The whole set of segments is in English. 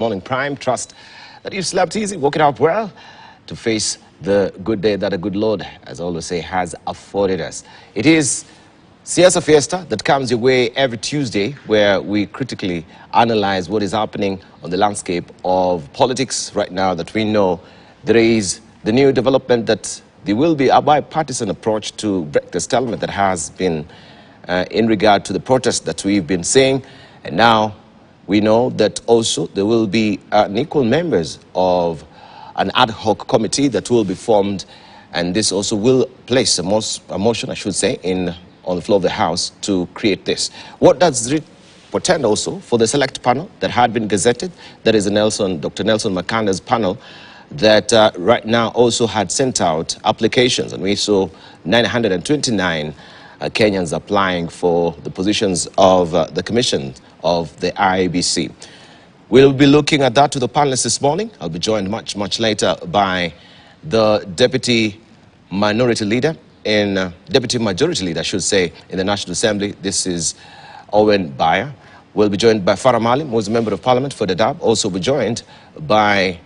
Morning Prime. Trust that you've slept easy, woken up well to face the good day that a good Lord, as I always say, has afforded us. It is Siasa Fiesta that comes your way every Tuesday, where we critically analyze what is happening on the landscape of politics right now. That we know there is the new development that there will be a bipartisan approach to break the stalemate that has been in regard to the protests that we've been seeing, and now we know that also there will be equal members of an ad hoc committee that will be formed, and this also will place a motion, I should say, on the floor of the House to create this. What does it portend also for the select panel that had been gazetted? That is Dr. Nelson Makanda's panel that right now also had sent out applications, and we saw 929 Kenyans applying for the positions of the commission of the IEBC. We'll be looking at that to the panelists this morning. I'll be joined much later by the deputy majority leader, I should say, in the National Assembly. This is Owen Bayer. We'll be joined by Farah Malim, who is a member of parliament for Dadaab. Also be joined by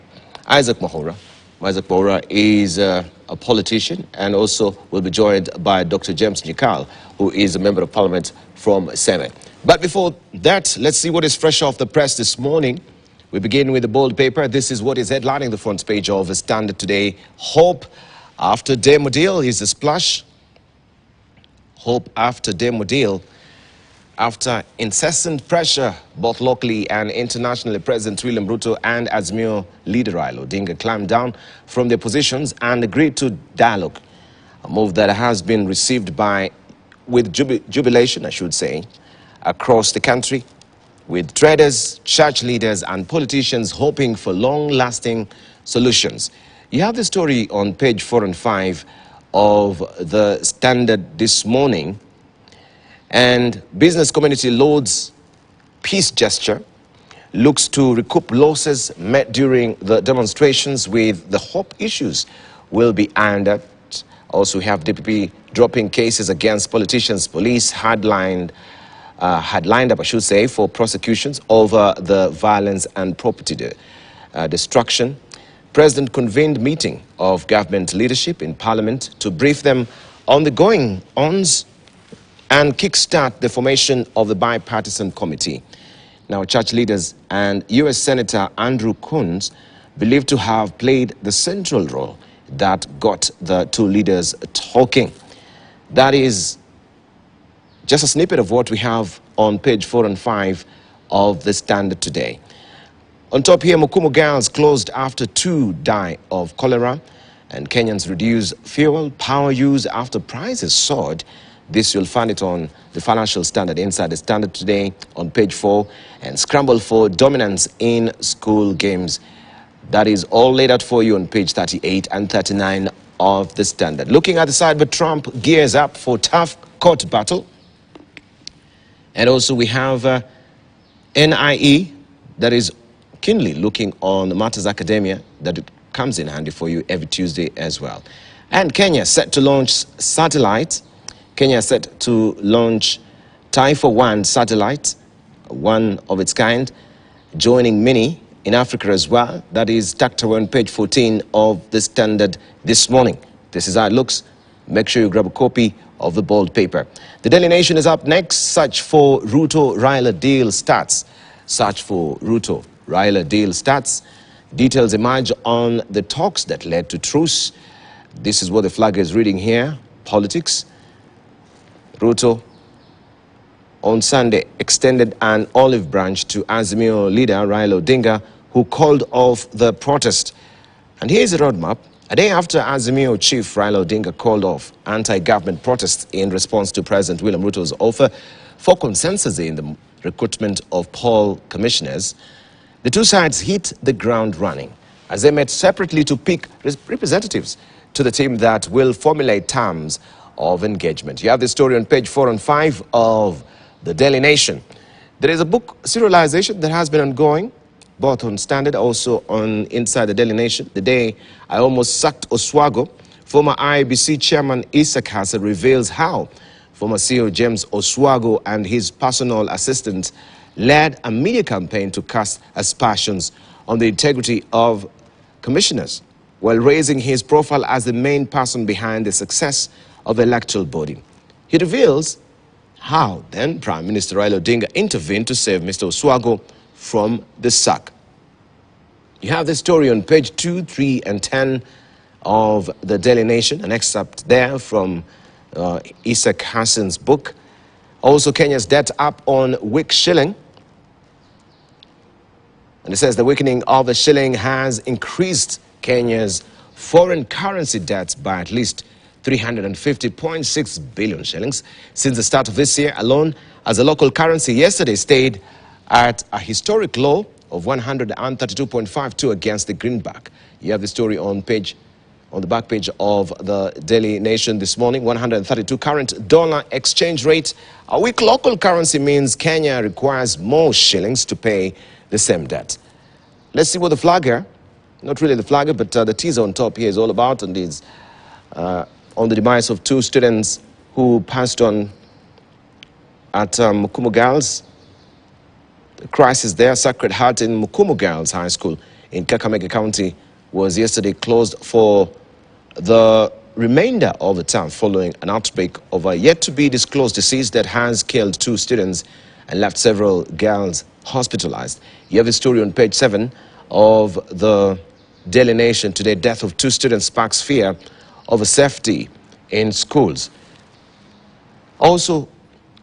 Isaac Mahora. Isaac Mahora is a politician, and also will be joined by Dr. James Nyikal, who is a member of parliament from Seme. But before that, let's see what is fresh off the press this morning. We begin with the bold paper. This is what is headlining the front page of the Standard today. Hope after demo deal is the splash. Hope after demo deal. After incessant pressure, both locally and internationally, President William Ruto and Azimio leader Raila Odinga climbed down from their positions and agreed to dialogue. A move that has been received with jubilation, I should say, across the country, with traders, church leaders and politicians hoping for long-lasting solutions. You have the story on page 4 and 5 of the Standard this morning. And business community loads peace gesture, looks to recoup losses met during the demonstrations, with the hope issues will be ironed out. Also, we have DPP dropping cases against politicians. Police had lined up, I should say, for prosecutions over the violence and property destruction. President convened meeting of government leadership in Parliament to brief them on the going-ons and kickstart the formation of the bipartisan committee. Now, church leaders and U.S. Senator Andrew Coons believed to have played the central role that got the two leaders talking. That is just a snippet of what we have on page 4 and 5 of the Standard today. On top here, Mukumu girls closed after 2 die of cholera, and Kenyans reduce fuel power use after prices soared. This you'll find it on the Financial Standard inside the Standard today on page 4. And scramble for dominance in school games. That is all laid out for you on page 38 and 39 of the Standard. Looking at the side, but Trump gears up for tough court battle. And also we have NIE that is keenly looking on matters academia, that it comes in handy for you every Tuesday as well. And Kenya set to launch satellites. Kenya set to launch Taifa-1 satellite, one of its kind, joining many in Africa as well. That is tucked away on page 14 of the Standard this morning. This is how it looks. Make sure you grab a copy of the bold paper. The Daily Nation is up next. Search for Ruto-Raila deal starts. Search for Ruto-Raila deal starts. Details emerge on the talks that led to truce. This is what the flag is reading here. Politics. Ruto on Sunday extended an olive branch to Azimio leader Raila Odinga, who called off the protest. And here's a roadmap. A day after Azimio chief Raila Odinga called off anti-government protests in response to President William Ruto's offer for consensus in the recruitment of poll commissioners, the two sides hit the ground running as they met separately to pick representatives to the team that will formulate terms of engagement. You have the story on page 4 and 5 of the Daily Nation. There is a book serialization that has been ongoing, both on Standard, also on inside the Daily Nation. The day I almost sacked Oswago, former IEBC chairman Isaac Hassa reveals how former CEO James Oswago and his personal assistant led a media campaign to cast aspersions on the integrity of commissioners, while raising his profile as the main person behind the success of the electoral body. He reveals how then Prime Minister Raila Odinga intervened to save Mr. Oswago from the sack. You have this story on page 2, 3, and 10 of the Daily Nation, an excerpt there from Isaac Hassan's book. Also, Kenya's debt up on weak shilling. And it says the weakening of the shilling has increased Kenya's foreign currency debts by at least 350.6 billion shillings since the start of this year alone, as the local currency yesterday stayed at a historic low of 132.52 against the greenback. You have the story on the back page of the Daily Nation this morning. 132 current dollar exchange rate. A weak local currency means Kenya requires more shillings to pay the same debt. Let's see what the flagger, not really the flagger, but the teaser on top here is all about, and is on the demise of two students who passed on at Mukumu Girls. The crisis there, Sacred Heart in Mukumu Girls High School in Kakamega County, was yesterday closed for the remainder of the term following an outbreak of a yet-to-be-disclosed disease that has killed two students and left several girls hospitalized. You have a story on page 7 of the Daily Nation today. Death of two students sparks fear over safety in schools. Also,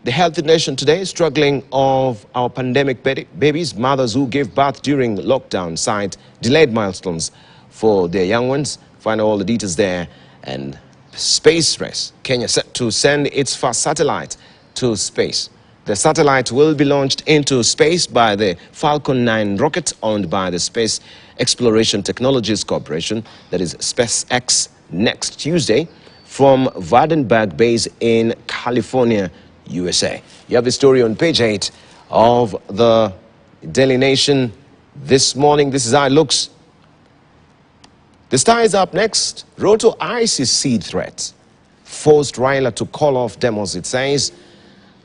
the Healthy Nation today, struggling of our pandemic babies. Mothers who gave birth during lockdown cite delayed milestones for their young ones. Find all the details there. And space race. Kenya set to send its first satellite to space. The satellite will be launched into space by the Falcon 9 rocket owned by the Space Exploration Technologies Corporation, that is SpaceX, next Tuesday from Vandenberg Base in California, USA. You have the story on page 8 of the Daily Nation this morning. This is how it looks. The Star is up next. Ruto ICC seed threat forced Raila to call off demos, it says.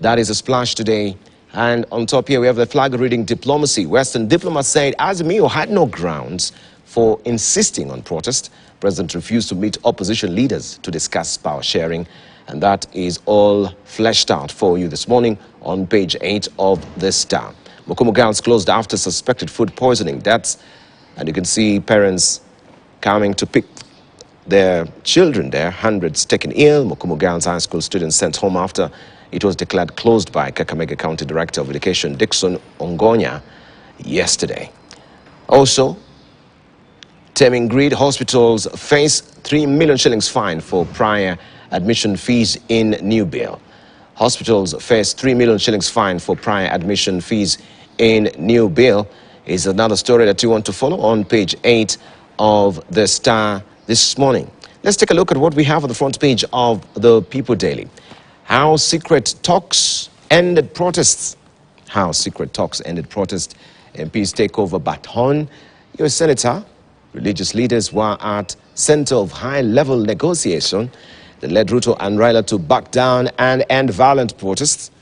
That is a splash today. And on top here, we have the flag reading diplomacy. Western diplomats said Azimio had no grounds for insisting on protest. President refused to meet opposition leaders to discuss power sharing. And that is all fleshed out for you this morning on page 8 of the Star. Mukumu Girls closed after suspected food poisoning deaths. And you can see parents coming to pick their children there. Hundreds taken ill. Mukumu Girls High School students sent home after it was declared closed by Kakamega County Director of Education Dixon Ongonya yesterday. Also, Teming Grid hospitals face 3 million shillings fine for prior admission fees in new bill. Hospitals face 3 million shillings fine for prior admission fees in new bill is another story that you want to follow on page 8 of the Star this morning. Let's take a look at what we have on the front page of the People Daily. How secret talks ended protests. How secret talks ended protests. MPs take over baton. Your senator, religious leaders were at center of high-level negotiation that led Ruto and Raila to back down and end violent protests.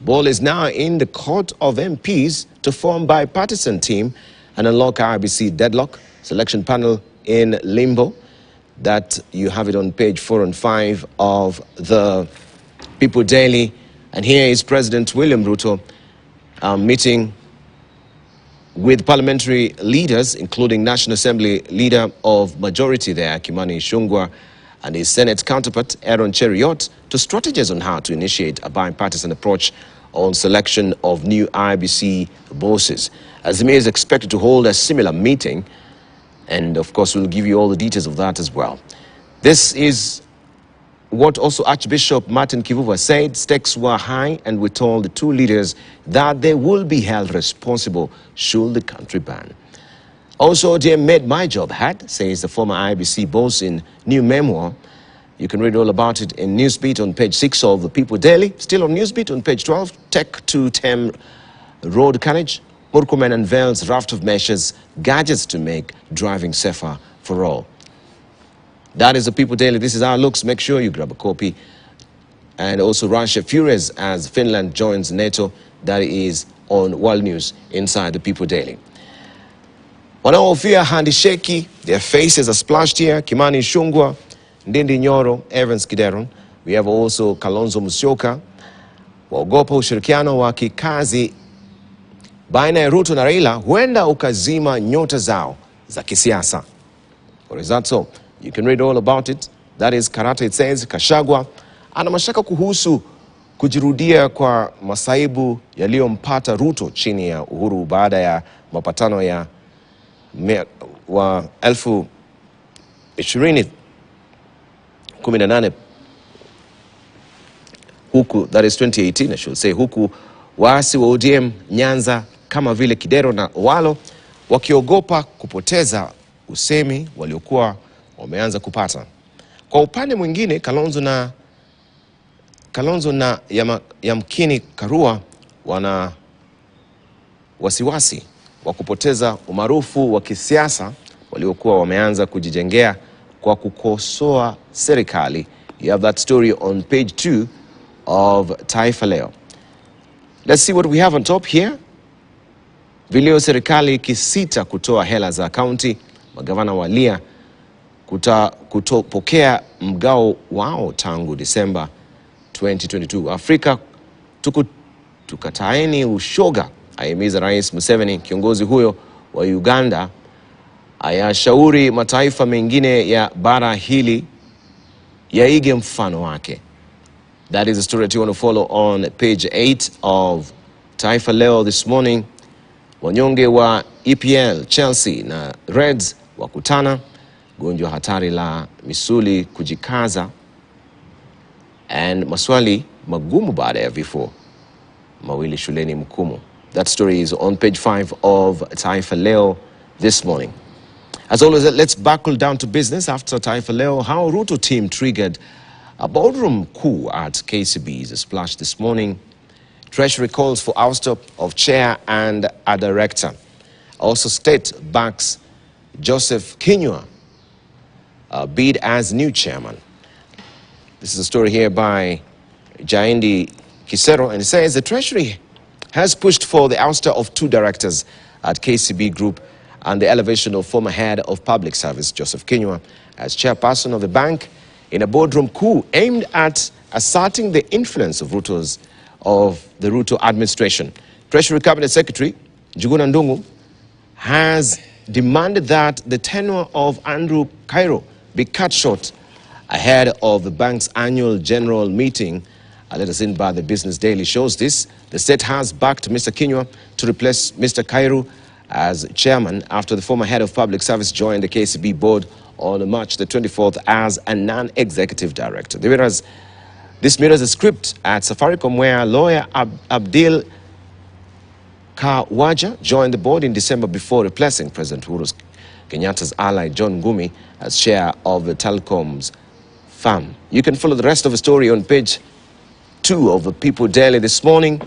Ball is now in the court of MPs to form bipartisan team and unlock IBC deadlock. Selection panel in limbo. That you have it on page 4 and 5 of the People Daily. And here is President William Ruto meeting with parliamentary leaders, including National Assembly Leader of Majority there, Kimani Ichung'wah, and his Senate counterpart, Aaron Cheriot, to strategize on how to initiate a bipartisan approach on selection of new IBC bosses. Azimio is expected to hold a similar meeting, and of course we'll give you all the details of that as well. This is what also Archbishop Martin Kivuva said. Stakes were high, and we told the two leaders that they will be held responsible should the country ban. Also, ODM made my job hard, says the former IBC boss in new memoir. You can read all about it in Newsbeat on page 6 of the People Daily. Still on Newsbeat on page 12, Tech to Tem Road Carnage. Murkomen unveils raft of measures, gadgets to make driving safer for all. That is the People Daily. This is how it looks. Make sure you grab a copy. And also Russia furious as Finland joins NATO. That is on world news inside the People Daily. Wanaohofia handisheki, their faces are splashed here. Kimani Ichung'wah, Ndindi Nyoro, Evans Gideron. We have also Kalonzo Musyoka. Waogopa ushirikiano wa kikazi baina ya Ruto na Raila huenda ukazima nyota zao za kisiasa. Or is that so? You can read all about it. That is Karata. It says Gachagua ana mashaka kuhusu kujirudia kwa masaibu yaliyompata Ruto chini ya Uhuru baada ya mapatano ya wa 2018 huku, that is 2018 I should say, huku waasi wa ODM Nyanza kama vile Kidero na Owalo wakiogopa kupoteza usemi waliokuwa wameanza kupata. Kwa upande mwingine, Kalonzo na yamkini Karua wana wasiwasi wa kupoteza umaarufu wa kisiasa waliokuwa wameanza kujijengea kwa kukosoa serikali. You have that story on page 2 of Taifa Leo. Let's see what we have on top here. Vileo serikali kisita kutoa hela za kaunti, magavana walia kutopokea mgao wao tangu Disemba 2022. Afrika tukataeni ushoga, ahimiza Rais Museveni. Kiongozi huyo wa Uganda ayashauri mataifa mengine ya bara hili yaige mfano wake. That is the story that you want to follow on page 8 of Taifa Leo this morning. Wanyonge wa EPL, Chelsea na Reds wakutana. Gonjwa hatari la misuli kujikaza. And maswali magumu baada ya vifo mawili shuleni Mkumu. That story is on page 5 of Taifa Leo this morning. As always, let's buckle down to business after Taifa Leo. How Ruto team triggered a boardroom coup at KCB is a splash this morning. Treasury calls for ouster of chair and a director. Also, state backs Joseph Kinyua bid as new chairman. This is a story here by Jaindi Kisero, and it says the Treasury has pushed for the ouster of 2 directors at KCB Group and the elevation of former head of public service Joseph Kinyua as chairperson of the bank in a boardroom coup aimed at asserting the influence of the Ruto administration. Treasury Cabinet Secretary Njuguna Ndung'u has demanded that the tenure of Andrew Cairo be cut short ahead of the bank's annual general meeting. Let us in by the Business Daily shows this. The state has backed Mr. Kinyua to replace Mr. Cairo as chairman after the former head of public service joined the KCB board on March the 24th as a non-executive director. This mirrors a script at Safaricom where lawyer Abdil Kawaja joined the board in December before replacing President Uhuru Kenyatta's ally John Ngumi as chair of the telecoms firm. You can follow the rest of the story on page 2 of the People Daily this morning.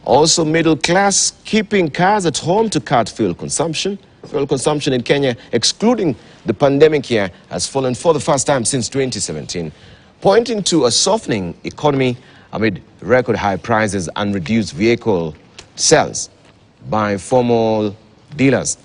Also, middle class keeping cars at home to cut fuel consumption. Fuel consumption in Kenya, excluding the pandemic year, has fallen for the first time since 2017, pointing to a softening economy amid record high prices and reduced vehicle sales by formal dealers.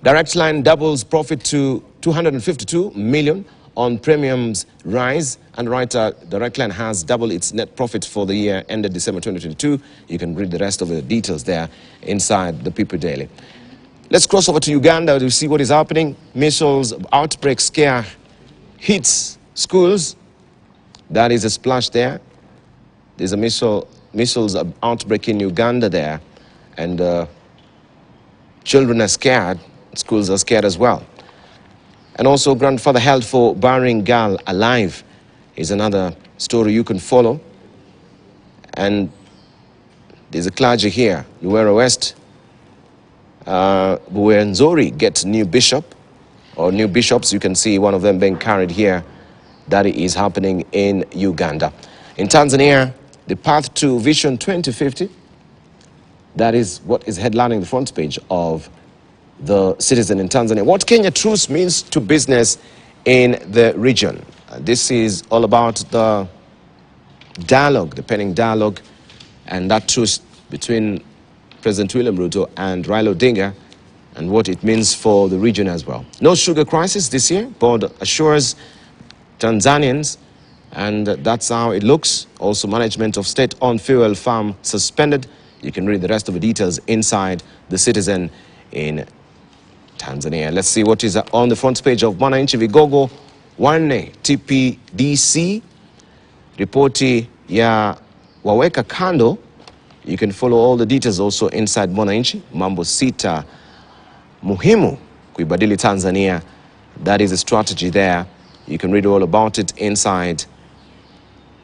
Direct Line doubles profit to 252 million on premiums rise, and Direct Line has doubled its net profit for the year ended December 2022. You can read the rest of the details there inside the People Daily. Let's cross over to Uganda to see what is happening. Missiles outbreak scare hits schools. That is a splash there. There's a missiles outbreak in Uganda there, and children are scared. Schools are scared as well. And also, grandfather held for burying girl alive is another story you can follow. And there's a clergy here, Luwero West. Buwenzori gets new bishop or new bishops. You can see one of them being carried here. That is happening in Uganda. In Tanzania, the path to Vision 2050, that is what is headlining the front page of the Citizen in Tanzania. What Kenya truce means to business in the region. This is all about the dialogue, the pending dialogue, and that truce between President William Ruto and Raila Odinga, and what it means for the region as well. No sugar crisis this year, board assures Tanzanians, and that's how it looks. Also, management of state-owned fuel farm suspended. You can read the rest of the details inside The Citizen in Tanzania. Let's see what is on the front page of Mwananchi. Vigogo wanne TPDC, ripoti ya waweka kando. You can follow all the details also inside Mwananchi. Mambo sita muhimu kuibadili Tanzania. That is a strategy there. You can read all about it inside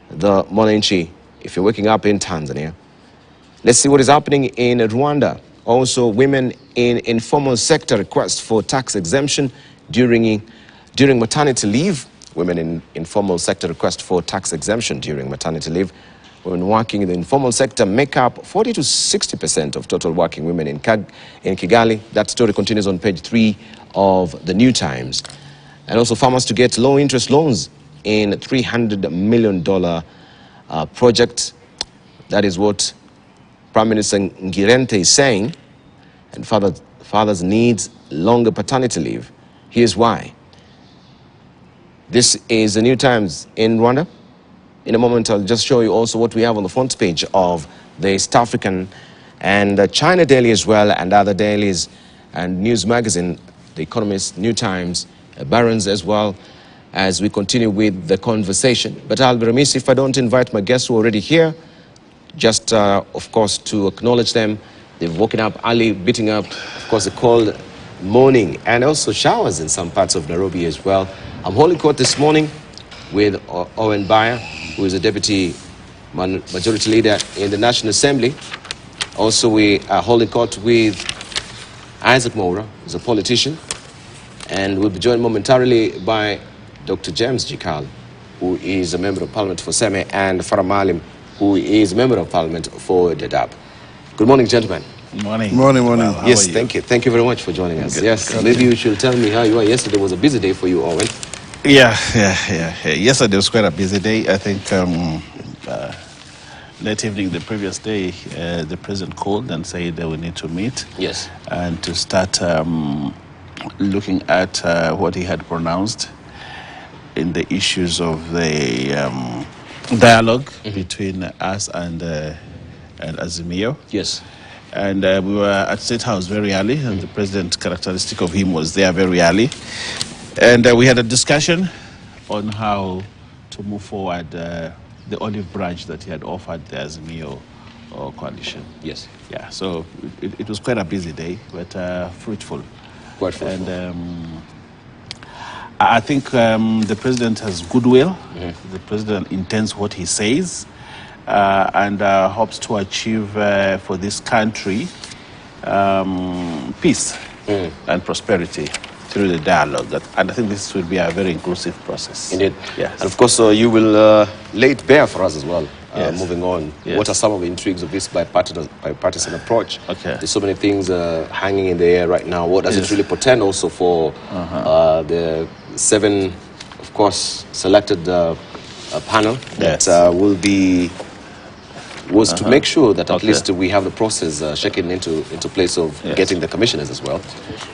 the Mwananchi if you're waking up in Tanzania. Let's see what is happening in Rwanda. Also, women in informal sector request for tax exemption during maternity leave. Women in informal sector request for tax exemption during maternity leave. Women working in the informal sector make up 40 to 60% of total working women in Kigali. That story continues on page 3 of the New Times. And also, farmers to get low interest loans in $300 million project. That is what Prime Minister Ngirente is saying. And fathers need longer paternity leave. Here's why. This is the New Times in Rwanda. In a moment, I'll just show you also what we have on the front page of the East African and China Daily as well, and other dailies and news magazine, The Economist, New Times, Barron's as well, as we continue with the conversation. But I'll be remiss if I don't invite my guests who are already here, just, of course, to acknowledge them. They've woken up early, beating up, of course, the cold morning, and also showers in some parts of Nairobi as well. I'm holding court this morning with Owen Baya, who is a deputy majority leader in the National Assembly. Also, we are holding court with Isaac Moura, who's a politician, and we'll be joined momentarily by Dr. James Jikal, who is a member of parliament for Seme, and Farah Malim, who is a member of parliament for Dadaab. Good morning, gentlemen. Good morning. Morning, morning. Yes, thank you. Thank you very much for joining us. Good. Yes, maybe you should tell me how you are. Yesterday was a busy day for you, Owen. Yeah. Yesterday was quite a busy day. I think late evening the previous day, the president called and said that we need to meet. Yes. And to start looking at what he had pronounced in the issues of the dialogue between us and Azimio. Yes. And we were at State House very early, and the president, characteristic of him, was there very early. And we had a discussion on how to move forward the olive branch that he had offered the Azimio coalition. Yes. Yeah, so it was quite a busy day, but fruitful. Quite fruitful. And I think the president has goodwill. The president intends what he says, and hopes to achieve for this country peace and prosperity through the dialogue. And I think this will be a very inclusive process. Indeed. Yes. And of course, you will lay it bare for us as well. Yes. Moving on, Yes. what are some of the intrigues of this bipartisan approach? Okay. There's so many things hanging in the air right now. What does it really portend also for the 7, of course, selected panel Yes. that was to make sure that at least we have the process shaken into place of getting the commissioners as well.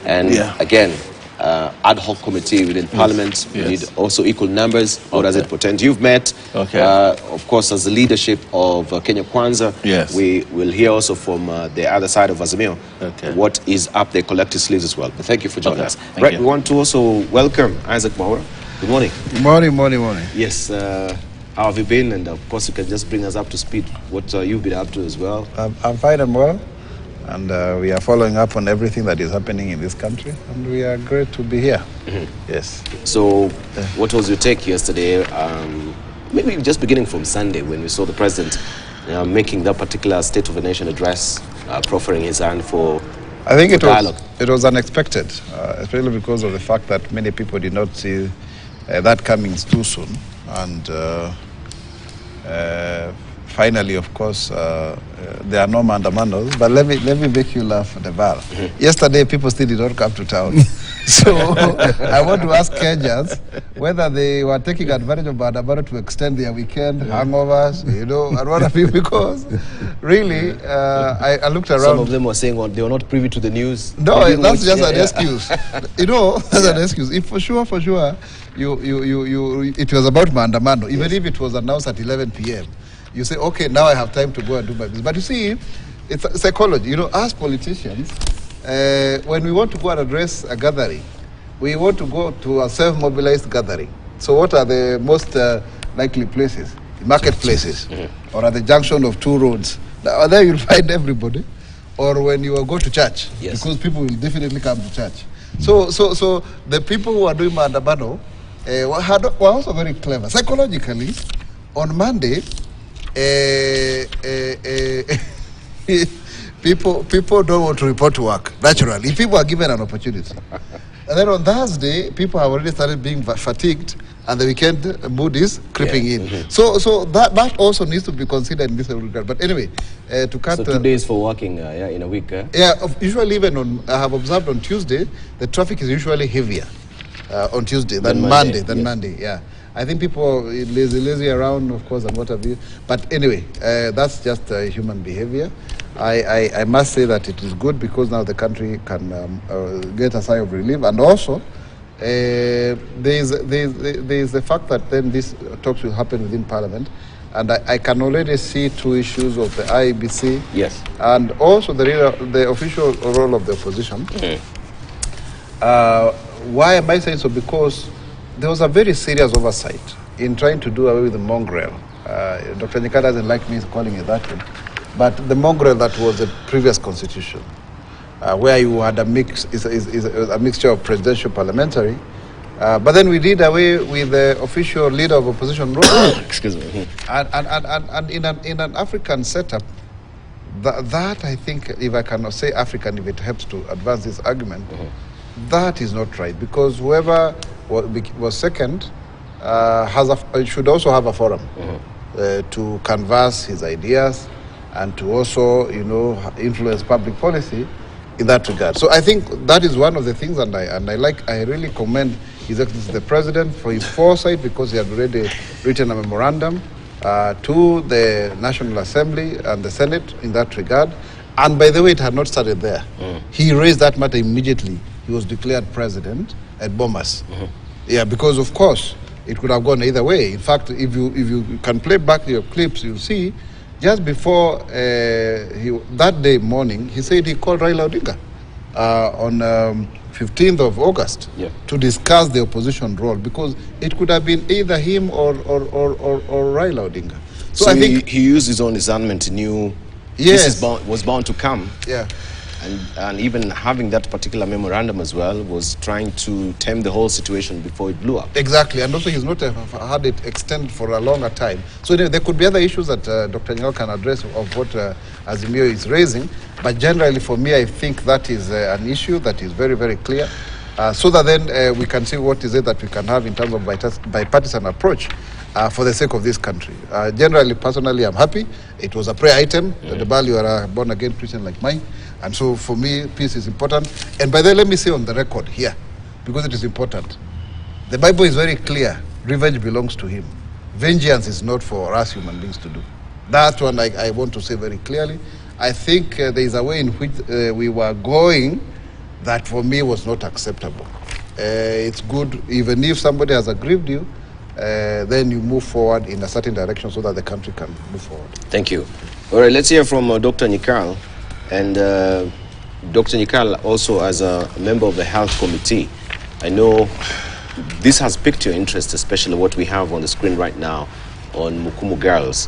And again, ad hoc committee within Parliament. We need also equal numbers. What does it portend? You've met, of course, as the leadership of Kenya Kwanza. Yes. We will hear also from the other side of Azimio what is up their collective sleeves as well. But thank you for joining us. Right, we want to also welcome Isaac Moura. Good morning. Morning. Yes, how have you been? And of course, you can just bring us up to speed what you've been up to as well. I'm fine and well, and we are following up on everything that is happening in this country, and we are great to be here. Yes. So, what was your take yesterday? Maybe just beginning from Sunday when we saw the president making that particular State of the Nation address, proffering his hand for I think dialogue. It was unexpected, especially because of the fact that many people did not see that coming too soon. And finally, of course, there are no mandamandos. But let me make you laugh, Deval. Yesterday, people still did not come to town. So I want to ask Kenyans whether they were taking advantage of Maandamano to extend their weekend hangovers, you know, and what have you, because really, I looked around. Some of them were saying they were not privy to the news. No, that's just an excuse. You know, that's an excuse. If for sure, it was about Maandamano, even if it was announced at 11 p.m., you say, okay, now I have time to go and do my business. But you see, it's psychology. You know, as politicians, when we want to go and address a gathering, we want to go to a self-mobilized gathering. So what are the most likely places? Marketplaces, or at the junction of two roads. There you'll find everybody. Or when you go to church, because people will definitely come to church. So the people who are doing Maandamano were also very clever. Psychologically, on Monday, people don't want to report to work, naturally, if people are given an opportunity. And then on Thursday, people have already started being fatigued, and the weekend mood is creeping in. So that also needs to be considered in this regard. But anyway, to cut... So 2 days for working in a week? Yeah, usually even on, I have observed on Tuesday, the traffic is usually heavier on Tuesday than Monday, yeah. I think people are lazy around, of course, and what have you. But anyway, that's just human behavior. I must say that it is good because now the country can get a sigh of relief. And also, there is the fact that then these talks will happen within Parliament. And I can already see two issues of the IEBC. Yes. And also the official role of the opposition. Why am I saying so? Because there was a very serious oversight in trying to do away with the mongrel. Dr. Nyika doesn't like me calling it that way. But the mongrel that was the previous constitution, where you had a mixture of presidential parliamentary, but then we did away with the official leader of opposition role. Excuse me. And in an African setup, that I think, if I cannot say African, if it helps to advance this argument, that is not right, because whoever was second should also have a forum to canvass his ideas and to also, you know, influence public policy in that regard. So I think that is one of the things, and I really commend His Excellency the President for his foresight, because he had already written a memorandum to the National Assembly and the Senate in that regard. And by the way, it had not started there. He raised that matter immediately. He was declared president at Bomas. Yeah, because of course it could have gone either way. In fact, if you can play back your clips, you'll see just before that day morning, he said he called Raila Odinga on 15th of August to discuss the opposition role, because it could have been either him or Raila Odinga. So I think he used his own discernment, he knew this was bound to come. Yeah. And even having that particular memorandum as well was trying to tame the whole situation before it blew up. Exactly, and also he's not had it extend for a longer time. So there could be other issues that Dr. Nyika can address of what Azimio is raising, but generally for me I think that is an issue that is very, very clear, so that then we can see what is it that we can have in terms of bipartisan approach for the sake of this country. Generally, personally, I'm happy. It was a prayer item. The Bible, you are a born-again Christian like mine. And so for me, peace is important. And by the way, let me say on the record here, because it is important. The Bible is very clear. Revenge belongs to him. Vengeance is not for us human beings to do. That's one I want to say very clearly. I think there is a way in which we were going that for me was not acceptable. It's good, even if somebody has aggrieved you, then you move forward in a certain direction so that the country can move forward. Thank you. All right, let's hear from Dr. Nyika. And Dr. Nyika, also as a member of the Health Committee, I know this has piqued your interest, especially what we have on the screen right now on Mukumu girls,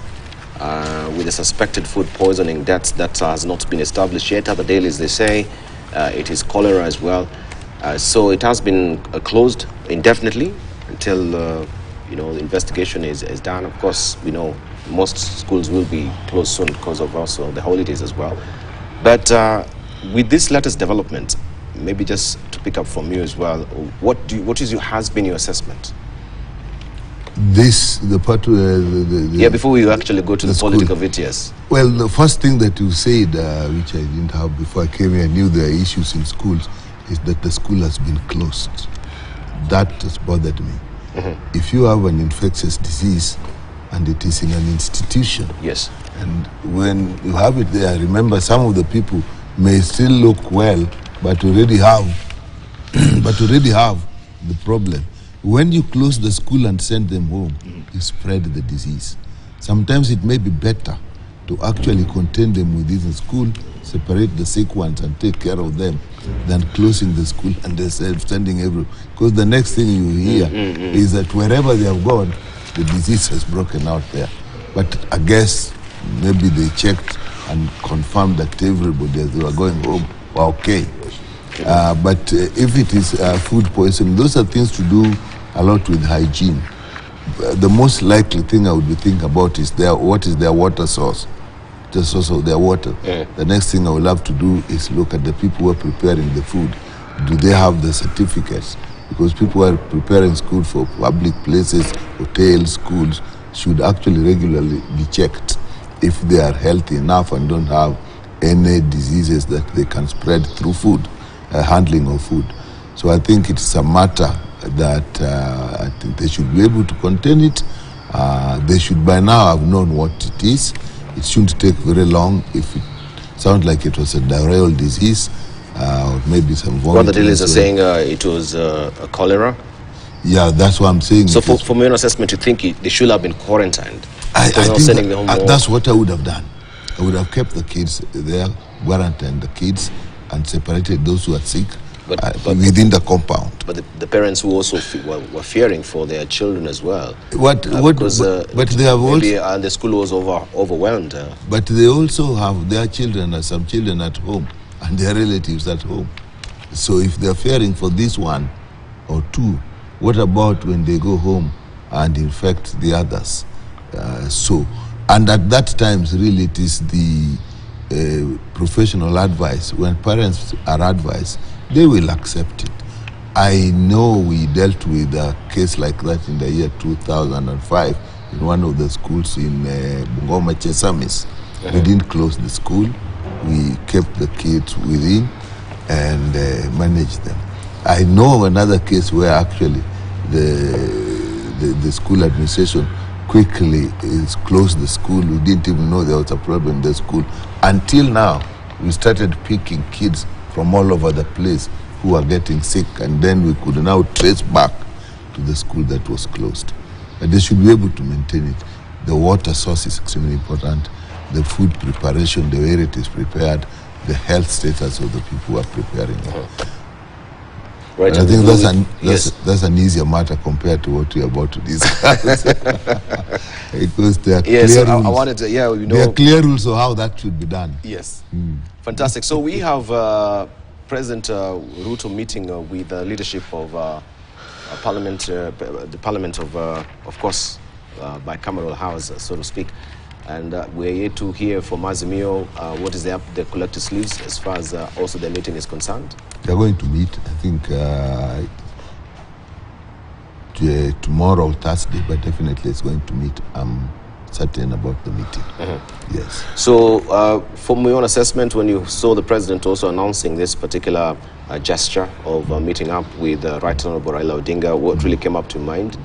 with the suspected food poisoning deaths that has not been established yet. At the Dailies, they say it is cholera as well. So it has been closed indefinitely until the investigation is done. Of course, we know most schools will be closed soon because of also the holidays as well. But with this latest development, maybe just to pick up from you as well, what has been your assessment? Before we actually go to the politics of it, yes. Well, the first thing that you said, which I didn't have before I came here, I knew there are issues in schools, is that the school has been closed. That has bothered me. If you have an infectious disease and it is in an institution, yes, and when you have it there, remember some of the people may still look well, but already have the problem. When you close the school and send them home, you spread the disease. Sometimes it may be better to actually contain them within the school, separate the sick ones and take care of them, than closing the school and sending everyone. Because the next thing you hear is that wherever they have gone, the disease has broken out there. But I guess maybe they checked and confirmed that everybody as they were going home were okay. But if it is food poisoning, those are things to do a lot with hygiene. The most likely thing I would be thinking about is what is their water source, the source of their water. The next thing I will have to do is look at the people who are preparing the food. Do they have the certificates? Because people who are preparing food for public places, hotels, schools, should actually regularly be checked if they are healthy enough and don't have any diseases that they can spread through food, handling of food. So I think it's a matter that I think they should be able to contain it. They should by now have known what it is. It shouldn't take very long. If it sounds like it was a diarrheal disease, or maybe some vomiting. What the Dailies are saying it was a cholera? Yeah, that's what I'm saying. So from your assessment, you think they should have been quarantined? I think that's what I would have done. I would have kept the kids there, quarantined the kids, and separated those who are sick within the compound. But the parents who also were fearing for their children as well. But they have maybe, also... the school was overwhelmed. But they also have their children, some children at home, and their relatives at home. So if they're fearing for this one or two, what about when they go home and infect the others? And at that time, really, it is the professional advice. When parents are advised, they will accept it. I know we dealt with a case like that in the year 2005 in one of the schools in Bungoma, Chesamis. We didn't close the school. We kept the kids within and managed them. I know another case where actually the school administration quickly closed the school. We didn't even know there was a problem in the school. Until now, we started picking kids from all over the place who are getting sick, and then we could now trace back to the school that was closed. And they should be able to maintain it. The water source is extremely important. The food preparation, the way it is prepared, the health status of the people who are preparing it. Right. I think that's an easier matter compared to what we're about to discuss. Because there are clear rules. I wanted to, there are clear rules of how that should be done. Yes. Fantastic. So we have President Ruto meeting with the leadership of Parliament, the Parliament of course, bicameral House, so to speak. And we're here to hear from Azimio what is the collective sleeves as far as also the meeting is concerned. They're going to meet, I think, tomorrow or Thursday, but definitely it's going to meet. I'm certain about the meeting. Yes. So from your own assessment, when you saw the president also announcing this particular gesture of meeting up with Right Honorable Raila Odinga, what really came up to mind?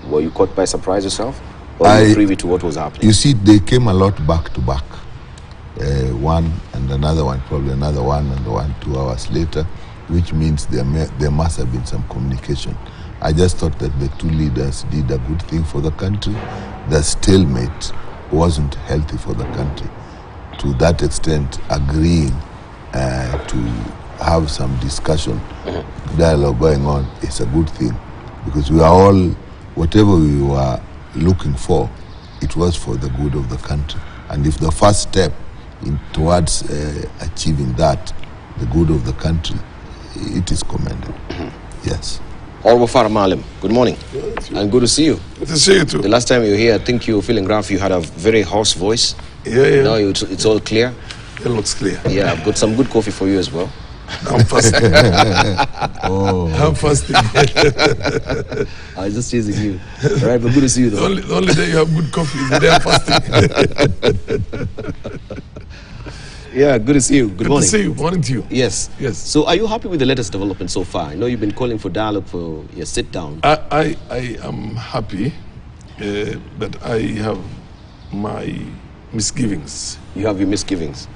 Were you caught by surprise yourself? Or were you privy to what was happening? You see, they came a lot back to back. One and another one, probably another one and one 2 hours later, which means there must have been some communication. I just thought that the two leaders did a good thing for the country. The stalemate wasn't healthy for the country. To that extent, agreeing to have some discussion, dialogue going on is a good thing, because we are all, whatever we were looking for, it was for the good of the country. And if the first step towards achieving that, the good of the country, it is commended. Yes. Honorable Farah Malim, good morning. And good to see you. Good to see you too. The last time you were here, I think you were feeling rough. You had a very hoarse voice. Yeah. Now it's all clear. It looks clear. Yeah, I've got some good coffee for you as well. I'm fasting. I'm fasting. I was just teasing you. All right, but good to see you though. The only day you have good coffee is the day I'm fasting. Yeah, good to see you. Good morning. to see you. Morning to you. Yes. Yes. So are you happy with the latest development so far? I know you've been calling for dialogue for your sit down. I am happy, but I have my misgivings You have your misgivings.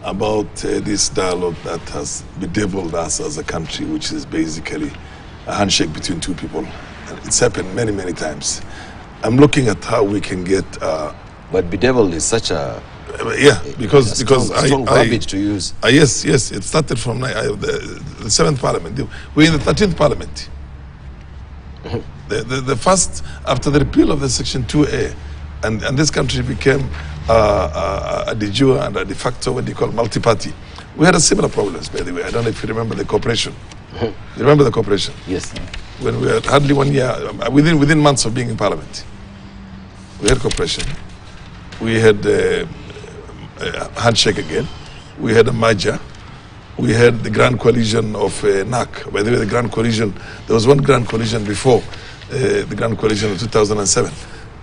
about this dialogue that has bedeviled us as a country, which is basically a handshake between two people. And it's happened many, many times. I'm looking at how we can get, But bedeviled is such a because strong verbiage to use. yes, it started from the 7th Parliament. We're in the 13th Parliament. The first, after the repeal of the Section 2A, and this country became a de jure and a de facto, what do you call, multi-party. We had a similar problems, by the way. I don't know if you remember the cooperation. You remember the cooperation? Yes. When we had hardly 1 year, within months of being in Parliament, we had cooperation. We had a handshake again. We had a merger. We had the Grand Coalition of NAC. By the way, the Grand Coalition, there was one Grand Coalition before the Grand Coalition of 2007.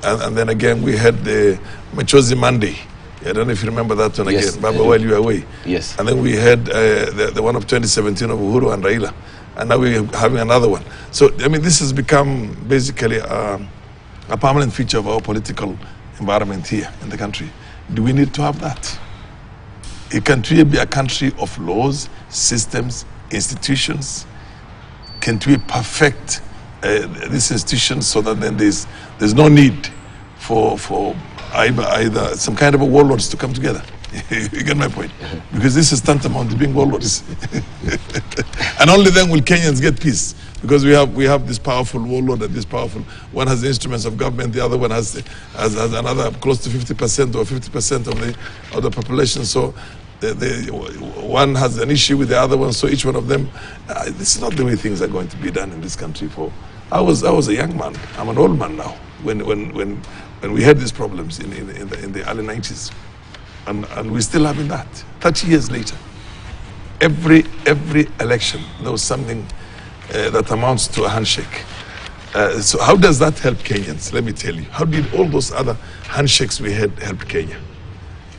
And then again, we had the Machozi Monday. I don't know if you remember that one Yes, again, Baba, while you were away. Yes. And then we had the one of 2017 of Uhuru and Raila. And now we're having another one. So, I mean, this has become basically a permanent feature of our political environment here in the country. Do we need to have that? Can we be a country of laws, systems, institutions? Can we perfect these institutions so that then there's no need for either some kind of a warlords to come together? You get my point? Because this is tantamount to being warlords. And only then will Kenyans get peace. Because we have this powerful warlord and this powerful, one has the instruments of government, the other one has another close to 50% or 50% of the population. So one has an issue with the other one, so each one of them, this is not the way things are going to be done in this country. I was a young man, I'm an old man now, when we had these problems in the early 90s. And we're still having that, 30 years later. Every election, there was something that amounts to a handshake. So how does that help Kenyans? Let me tell you. How did all those other handshakes we had help Kenya?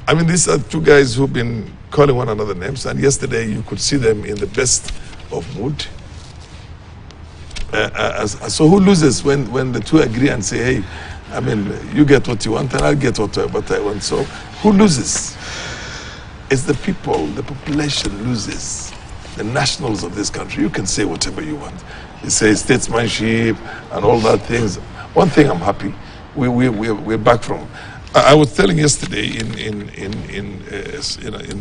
I mean, these are two guys who've been calling one another names, and yesterday you could see them in the best of mood. So who loses when the two agree and say, hey, I mean, you get what you want and I'll get what I want. So who loses? It's the people, the population loses. The nationals of this country. You can say whatever you want. You say statesmanship and all that things. One thing I'm happy, we're back from. I was telling yesterday in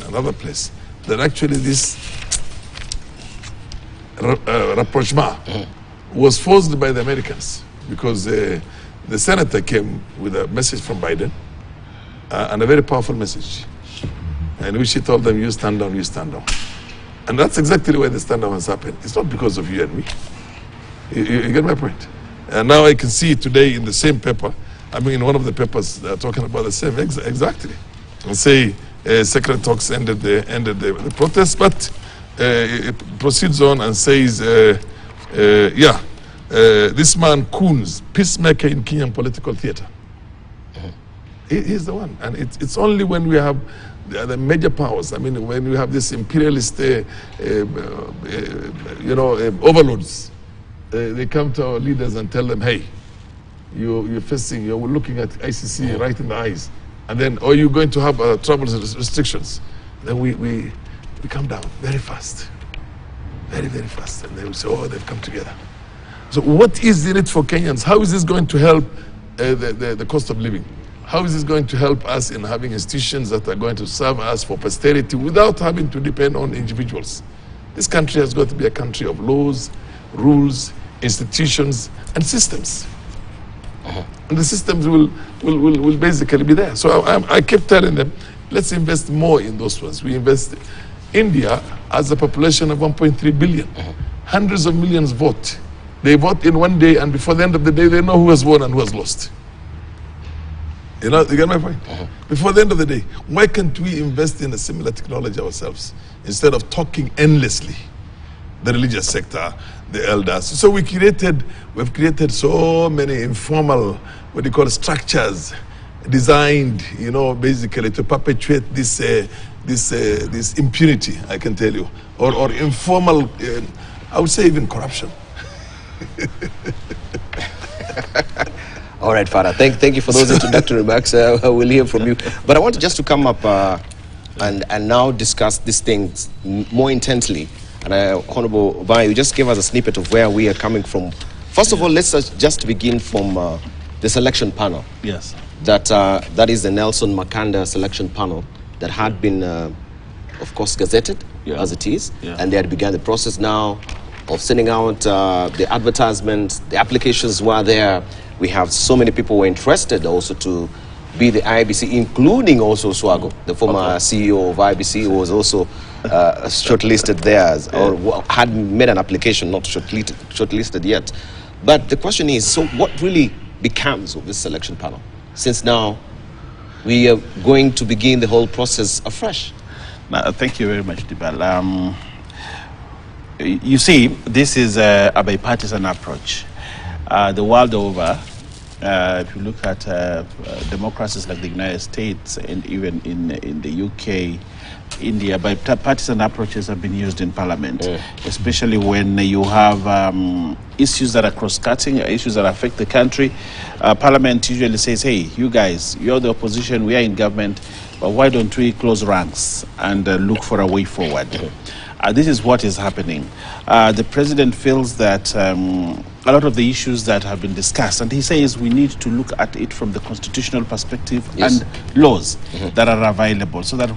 another place that actually this rapprochement was forced by the Americans because the senator came with a message from Biden and a very powerful message, in which he told them, you stand down, you stand down. And that's exactly why the stand down has happened. It's not because of you and me. You get my point? And now I can see it today in the same paper. I mean, in one of the papers, they're talking about the same exactly. And say secret talks ended the protest, but it proceeds on and says, this man Coons, peacemaker in Kenyan political theater. He's the one, and it's only when we have the major powers. I mean, when we have this imperialist, overlords, they come to our leaders and tell them, hey, you're looking at ICC right in the eyes, and then, are you going to have trouble restrictions? Then we come down very fast, very, very fast, and they will say, oh, they've come together. So what is in it for Kenyans? How is this going to help the cost of living? How is this going to help us in having institutions that are going to serve us for posterity without having to depend on individuals? This country has got to be a country of laws, rules, institutions, and systems. And the systems will basically be there. So I kept telling them, let's invest more in those ones. We invest. India has a population of 1.3 billion. Hundreds of millions vote. They vote in one day, and before the end of the day, they know who has won and who has lost. You get my point? Before the end of the day, why can't we invest in a similar technology ourselves instead of talking endlessly? The religious sector, the elders. So we've created so many informal, what do you call, structures designed, basically to perpetuate this this impunity, I can tell you, or informal, I would say even corruption. All right, Father. Thank you for those introductory remarks. We'll hear from you. But I want just to come up and now discuss these things more intensely. And Honorable Vai, you just gave us a snippet of where we are coming from. First of all, let's just begin from the selection panel. Yes. That is the Nelson Makanda selection panel that had been, of course, gazetted as it is. Yeah. And they had begun the process now of sending out the advertisements. The applications were there. We have so many people who were interested also to be the IBC, including also Swago, the former CEO of IBC, who was also shortlisted there, or had made an application, not shortlisted yet. But the question is, so what really becomes of this selection panel, since now we are going to begin the whole process afresh? Thank you very much, Dibal. You see, this is a bipartisan approach. The world over, if you look at democracies like the United States and even in the UK, India, bipartisan approaches have been used in Parliament, especially when you have issues that are cross-cutting, issues that affect the country. Parliament usually says, hey, you guys, you're the opposition, we are in government, but why don't we close ranks and look for a way forward? This is what is happening. The president feels that a lot of the issues that have been discussed, and he says we need to look at it from the constitutional perspective and laws that are available, so that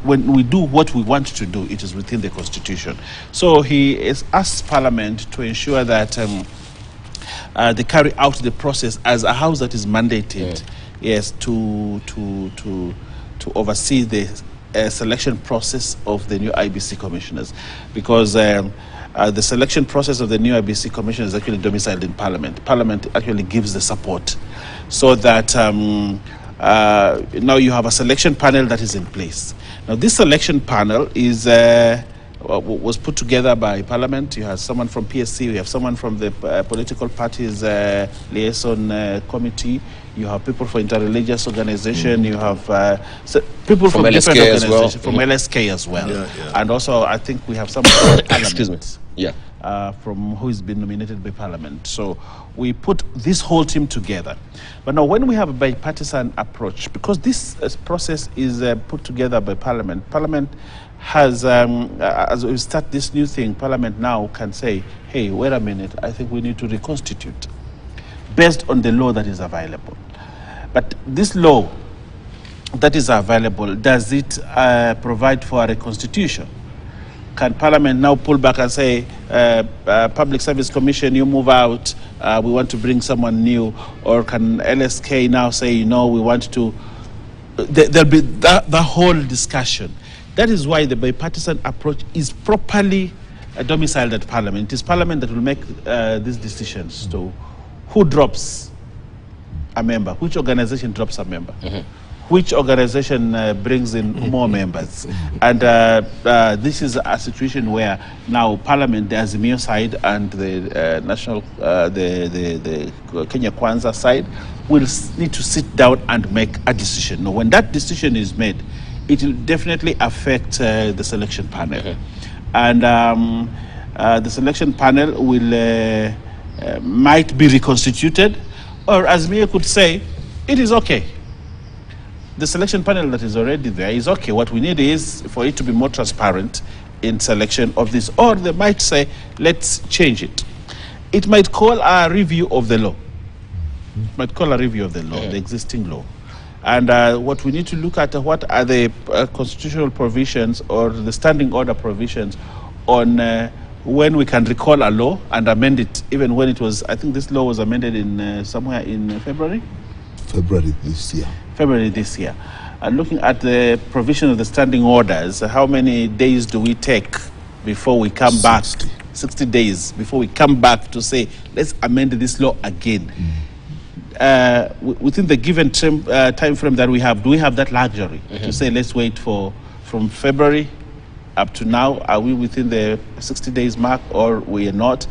when we do what we want to do, it is within the constitution. So he has asked Parliament to ensure that they carry out the process as a house that is mandated, yes, to oversee the selection process of the new IBC commissioners, because the selection process of the new IBC commissioners is actually domiciled in Parliament. Parliament actually gives the support, so that now you have a selection panel that is in place. Now this selection panel is was put together by Parliament. You have someone from PSC, you have someone from the political parties liaison committee, you have people from interreligious organization, you have people from different organizations, from LSK as well. And also I think we have some excuse me. From who has been nominated by Parliament. So we put this whole team together. But now when we have a bipartisan approach, because this process is put together by Parliament, Parliament has, as we start this new thing, Parliament now can say, hey, wait a minute, I think we need to reconstitute based on the law that is available. But this law that is available, does it provide for a constitution? Can Parliament now pull back and say, Public Service Commission, you move out, we want to bring someone new? Or can LSK now say, you know, we want to... There'll be that whole discussion. That is why the bipartisan approach is properly domiciled at Parliament. It is Parliament that will make these decisions to who drops a member, which organization drops a member, which organization brings in more members. And this is a situation where now Parliament, the Azimio side and the national, the Kenya Kwanza side will need to sit down and make a decision. Now, when that decision is made, it will definitely affect the selection panel. And the selection panel will might be reconstituted, or as Mia could say, it is okay. The selection panel that is already there is okay. What we need is for it to be more transparent in selection of this. Or they might say, let's change it. It might call a review of the law. Might call a review of the law, the existing law. And what we need to look at, what are the constitutional provisions or the standing order provisions on when we can recall a law and amend it, even when it was, I think this law was amended in somewhere in February? February this year. February this year. And looking at the provision of the standing orders, how many days do we take before we come back? 60 days before we come back to say, let's amend this law again. Within the given time frame that we have, do we have that luxury to say, let's wait for from February up to now? Are we within the 60 days mark or we are not?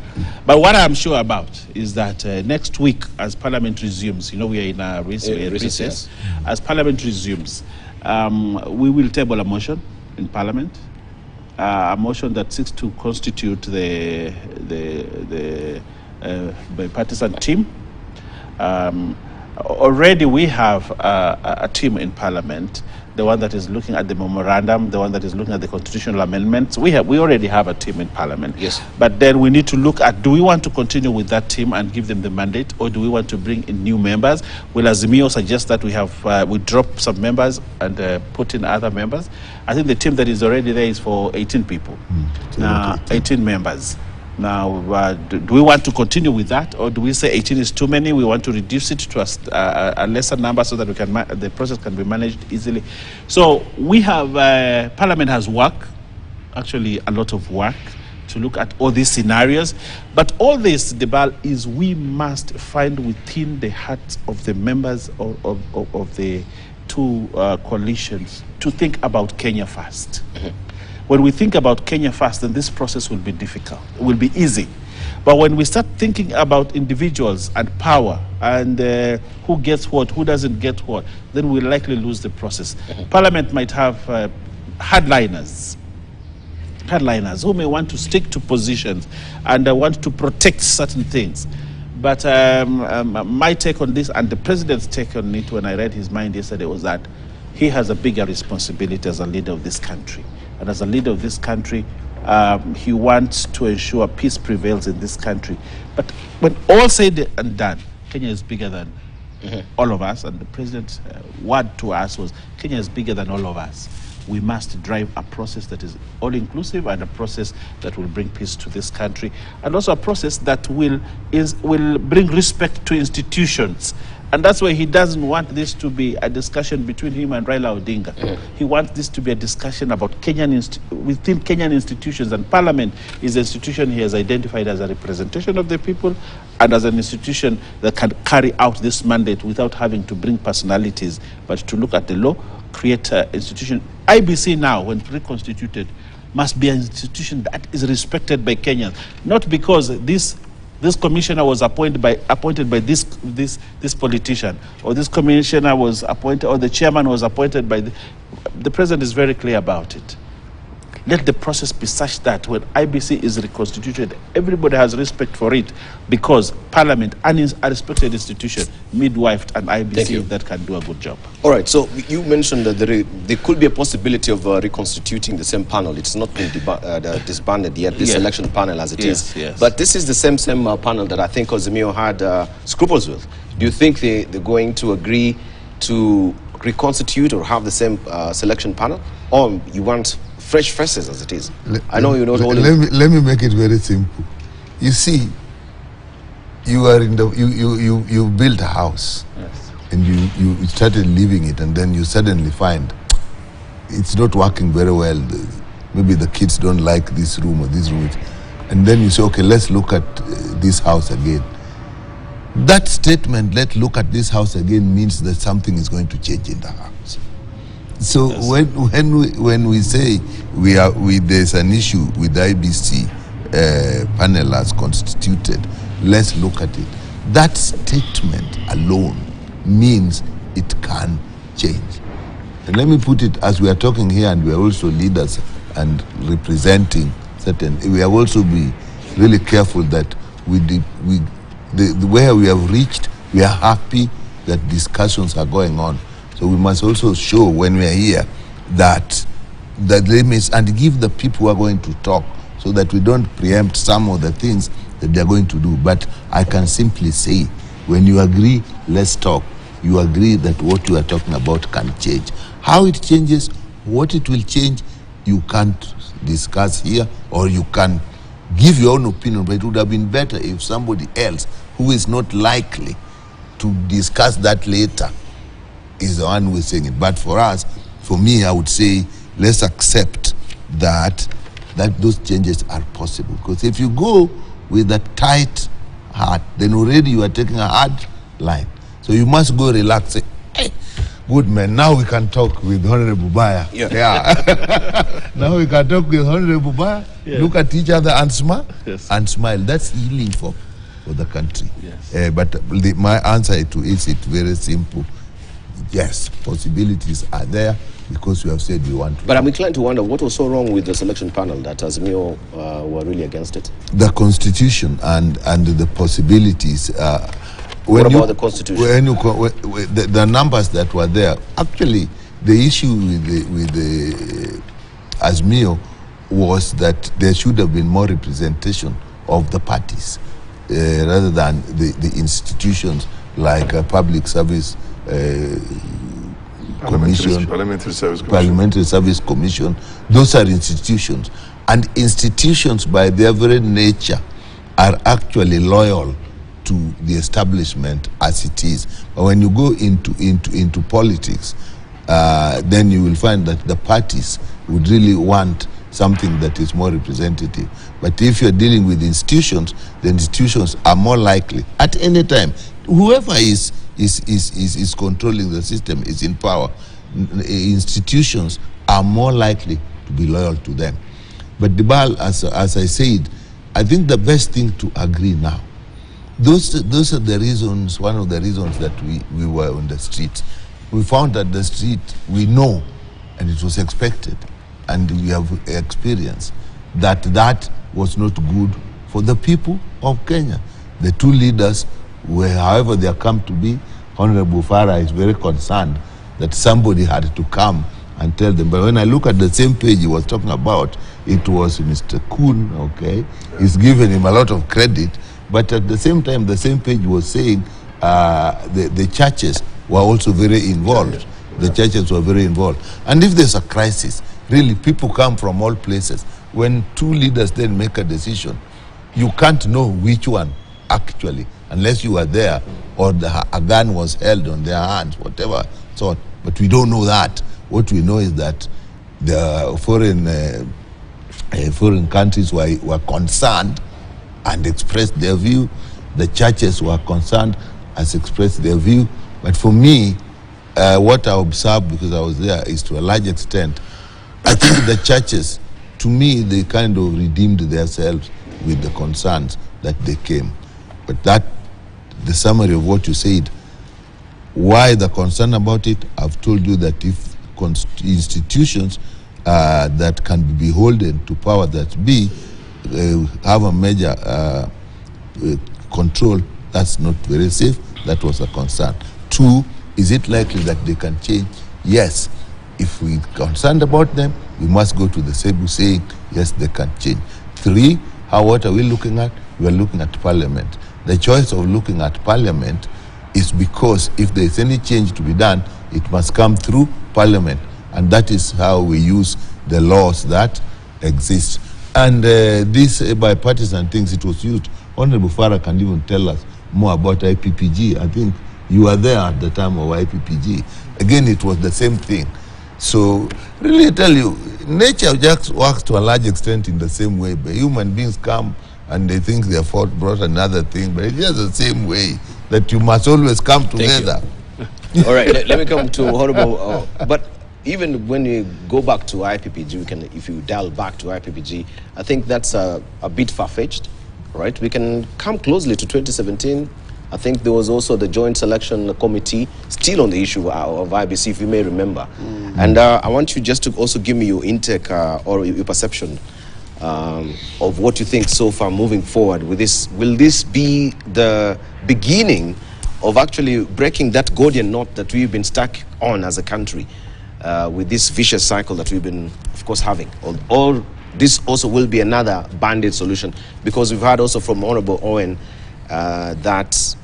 But what I'm sure about is that next week, as Parliament resumes, you know, we are in a recess. As Parliament resumes, we will table a motion in Parliament, a motion that seeks to constitute the bipartisan team. Already we have a team in Parliament, the one that is looking at the memorandum, the one that is looking at the constitutional amendments. We already have a team in Parliament. Yes. But then we need to look at, do we want to continue with that team and give them the mandate, or do we want to bring in new members? Will Azimio suggest that we drop some members and put in other members? I think the team that is already there is for 18 people. 18 members. Now, do we want to continue with that, or do we say 18 is too many? We want to reduce it to a lesser number so that the process can be managed easily. So we have Parliament has work, actually a lot of work, to look at all these scenarios. But all this, Debal, is we must find within the hearts of the members of the two coalitions to think about Kenya first. When we think about Kenya first, then this process will be difficult. It will be easy. But when we start thinking about individuals and power and who gets what, who doesn't get what, then we'll likely lose the process. Parliament might have hardliners who may want to stick to positions and want to protect certain things. But my take on this, and the president's take on it when I read his mind yesterday, was that he has a bigger responsibility as a leader of this country. And as a leader of this country, he wants to ensure peace prevails in this country. But when all said and done, Kenya is bigger than all of us. And the president's word to us was, Kenya is bigger than all of us. We must drive a process that is all-inclusive and a process that will bring peace to this country, and also a process that will bring respect to institutions. And that's why he doesn't want this to be a discussion between him and Raila Odinga. He wants this to be a discussion about within Kenyan institutions, and Parliament is the institution he has identified as a representation of the people and as an institution that can carry out this mandate without having to bring personalities, but to look at the law, create an institution. IBC now, when reconstituted, must be an institution that is respected by Kenyans, not because this commissioner was appointed by this politician, or this commissioner was appointed, or the chairman was appointed by the president is very clear about it. Let the process be such that when IBC is reconstituted, everybody has respect for it, because Parliament is a respected institution, midwifed an IBC that can do a good job. All right, so you mentioned that there could be a possibility of reconstituting the same panel. It's not been disbanded yet, the selection panel as it is. Yes. But this is the same panel that I think Azimio had scruples with. Do you think they're going to agree to reconstitute or have the same selection panel? Or you want fresh faces as it is? I know you're not holding... Let me make it very simple. You see, you are in you built a house, and you started living it, and then you suddenly find it's not working very well. Maybe the kids don't like this room or this room, and then you say, okay, let's look at this house again. That statement, let's look at this house again, means that something is going to change in the house. So when we say there's an issue with the IBC panel as constituted, let's look at it. That statement alone means it can change. And let me put it, as we are talking here, and we are also leaders and representing certain, we have also be really careful that where we have reached, we are happy that discussions are going on. So we must also show when we are here that the limits, and give the people who are going to talk, so that we don't preempt some of the things that they are going to do. But I can simply say, when you agree, let's talk. You agree that what you are talking about can change. How it changes, what it will change, you can't discuss here, or you can give your own opinion, but it would have been better if somebody else who is not likely to discuss that later is the one who is saying it. But for us, for me, I would say, let's accept that those changes are possible. Because if you go with a tight heart, then already you are taking a hard line. So you must go relax, say, hey, good man, now we can talk with Honorable Baya. Now we can talk with Honorable Baya, look at each other and smile, That's healing for the country. But my answer to it is very simple. yes, possibilities are there because we have said we want to. But I'm inclined to wonder what was so wrong with the selection panel that Azimio were really against it. The constitution and the possibilities. What about the constitution? The numbers that were there, actually, the issue with the Azimio was that there should have been more representation of the parties rather than the institutions like public service commission, parliamentary service commission. Those are institutions, and institutions by their very nature are actually loyal to the establishment as it is. But when you go into politics, then you will find that the parties would really want something that is more representative. But if you're dealing with institutions, the institutions are more likely at any time. Whoever is controlling the system is in power. Institutions are more likely to be loyal to them. But Dibal, as I said, I think the best thing to agree now. Those are the reasons. One of the reasons that we were on the street. We found that the street, we know, and it was expected, and we have experienced that was not good for the people of Kenya. The two leaders, however they have come to be, Honorable Farah is very concerned that somebody had to come and tell them. But when I look at the same page he was talking about, it was Mr. Kuhn, okay? He's given him a lot of credit, but at the same time, the same page was saying the churches were also very involved. The churches were very involved. And if there's a crisis, really, people come from all places. When two leaders then make a decision, you can't know which one actually, unless you were there or a gun was held on their hands, whatever sort. But we don't know that. What we know is that the foreign countries were concerned and expressed their view. The churches were concerned and expressed their view. But for me, what I observed, because I was there, is to a large extent, I think the churches, to me, they kind of redeemed themselves with the concerns that they came. But the summary of what you said, why the concern about it, I've told you that if institutions that can be beholden to power that be have a major control, that's not very safe. That was a concern. Two, is it likely that they can change? Yes. If we're concerned about them, we must go to the Cebu saying, yes, they can change. Three, what are we looking at? We are looking at Parliament. The choice of looking at Parliament is because if there is any change to be done, it must come through Parliament. And that is how we use the laws that exist. And these bipartisan things, it was used. Honorable Farah can even tell us more about IPPG. I think you were there at the time of IPPG. Again, it was the same thing. So, really, I tell you, nature just works to a large extent in the same way. But human beings come and they think they have brought another thing, but it's just the same way that you must always come together. All right, let me come to Honorable. But even when we go back to IPPG, if you dial back to IPPG, I think that's a bit far-fetched, right? We can come closely to 2017. I think there was also the Joint Selection Committee still on the issue of IBC, if you may remember. And I want you just to also give me your intake or your perception of what you think so far moving forward with this. Will this be the beginning of actually breaking that Gordian knot that we've been stuck on as a country with this vicious cycle that we've been, of course, having? Or this also will be another band-aid solution? Because we've heard also from Honorable Owen that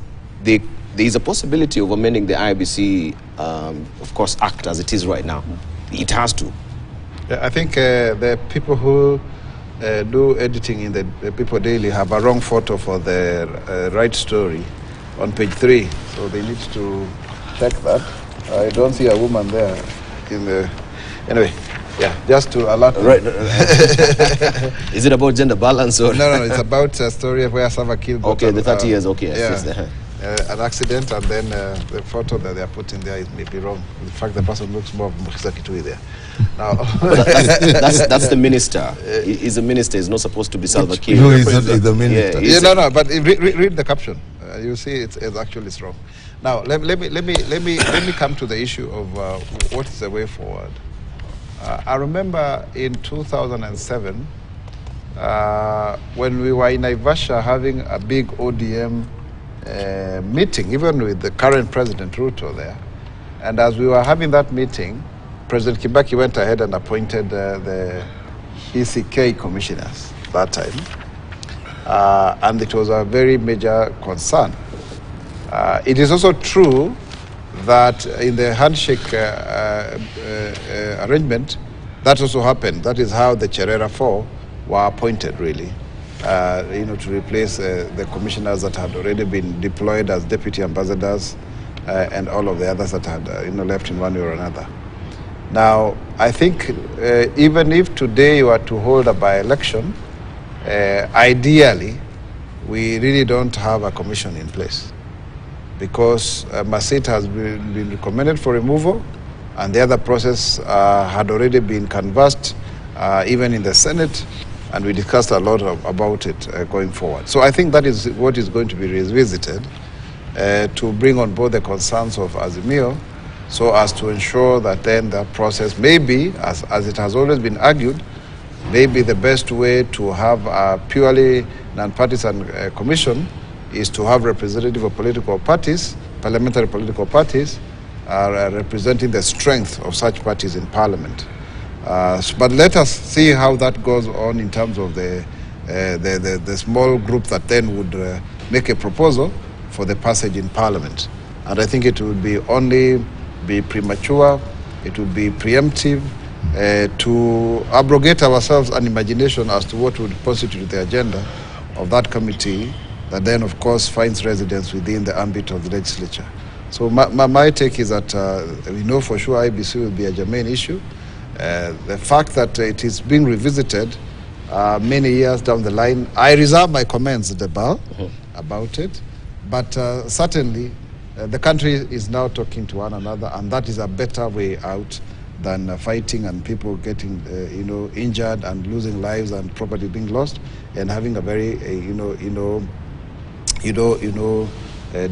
there is a possibility of amending the IBC, of course, Act as it is right now. It has to. Yeah, I think the people who do editing in the People Daily have a wrong photo for the right story on page 3. So they need to check that. I don't see a woman there in the... Anyway, yeah, just to alert. Right. Is it about gender balance or? No, it's about a story where Salva Kiir got okay, the 30 years, okay. Yeah, an accident, and then the photo that they are putting there may be wrong. In fact, the person looks more Mukizakitui there. Now, that's the minister. He's a minister. He's not supposed to be Salva Kiir. No, he's not the minister. Yeah, no, but read the caption. You see, it's actually wrong. Now, let me come to the issue of what is the way forward. I remember in 2007, when we were in Naivasha having a big ODM meeting, even with the current President Ruto there. And as we were having that meeting, President Kibaki went ahead and appointed the ECK commissioners that time. And it was a very major concern. It is also true that in the handshake arrangement, that also happened. That is how the Cherera 4 were appointed, really, to replace the commissioners that had already been deployed as deputy ambassadors and all of the others that had left in one way or another. Now, I think even if today you are to hold a by-election, ideally, we really don't have a commission in place, because Masit has been recommended for removal, and the other process had already been canvassed, even in the Senate, and we discussed a lot about it going forward. So I think that is what is going to be revisited to bring on board the concerns of Azimio, so as to ensure that then the process may be, as it has always been argued, maybe the best way to have a purely non-partisan commission is to have representative of political parties, parliamentary political parties, representing the strength of such parties in parliament. But let us see how that goes on in terms of the small group that then would make a proposal for the passage in parliament. And I think it would be premature, it would be preemptive to abrogate ourselves an imagination as to what would constitute the agenda of that committee that then, of course, finds residence within the ambit of the legislature. So my take is that we know for sure IBC will be a germane issue. The fact that it is being revisited many years down the line, I reserve my comments about it, but certainly the country is now talking to one another, and that is a better way out than fighting and people getting injured and losing lives and property being lost, and having a very